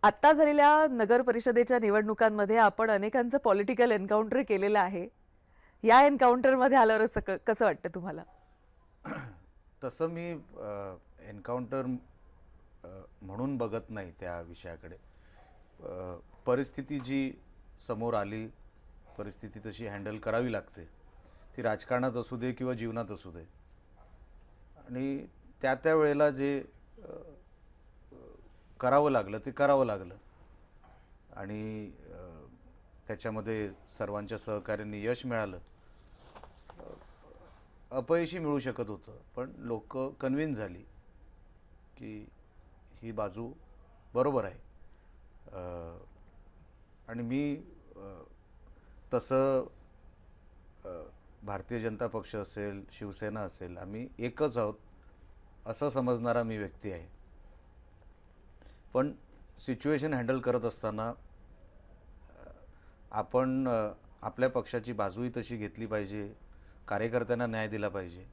आत्ता झालेल्या नगर परिषदेच्या निवडणुकांमध्ये आपण अनेकांचं पॉलिटिकल एन्काउंटर केलेलं आहे. या एन्काउंटरमध्ये आल्यावर कसं वाटतं तुम्हाला? तसं मी एन्काउंटर म्हणून बघत नाही त्या विषयाकडे. परिस्थिती जी समोर आली, परिस्थिती तशी हँडल करावी लागते. ती राजकारणात असू दे किंवा जीवनात असू दे. आणि त्या त्या वेळेला जे करावं लागलं ते करावं लागलं. आणि त्याच्यामध्ये सर्वांच्या सहकार्याने यश मिळालं. अपयशी मिळू शकत होतं, पण लोक कन्विन्स झाली की ही बाजू बरोबर आहे. आणि मी तसं भारतीय जनता पक्ष असेल, शिवसेना असेल, आम्ही एकच आहोत असं समजणारा मी व्यक्ती आहे. पण सिच्युएशन हँडल करत असताना आपण आपल्या पक्षाची बाजूही तशी घेतली पाहिजे, कार्यकर्त्यांना न्याय दिला पाहिजे.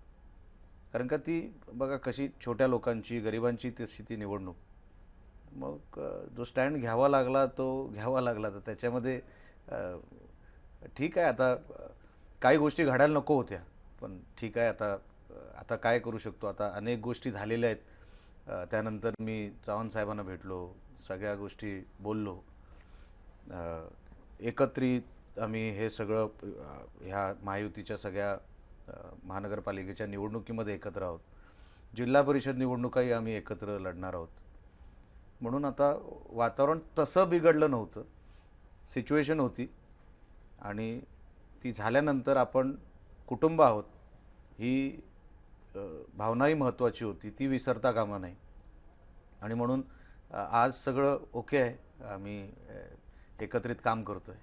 कारण का ती बघा कशी छोट्या लोकांची, गरिबांची तशी ती निवडणूक. मग जो स्टँड घ्यावा लागला तो घ्यावा लागला. तर त्याच्यामध्ये अ, ठीक आहे आता काही गोष्टी घडायला नको होत्या. पण ठीक आहे आता आता काय करू शकतो. आता अनेक गोष्टी झालेल्या आहेत. त्यानंतर मी चव्हाण साहेबांना भेटलो, सगळ्या गोष्टी बोललो. एकत्रित आम्ही हे सगळं ह्या महायुतीच्या सगळ्या महानगरपालिकेच्या निवडणुकीमध्ये एकत्र आहोत. जिल्हा परिषद निवडणुकाही आम्ही एकत्र लढणार आहोत. म्हणून आता वातावरण तसं बिघडलं नव्हतं. सिच्युएशन होती आणि ती झाल्यानंतर आपण कुटुंब आहोत ही भावनाही महत्त्वाची होती. ती विसरता कामा नये. आणि म्हणून आज सगळं ओके आहे. आम्ही एकत्रित काम करतोय.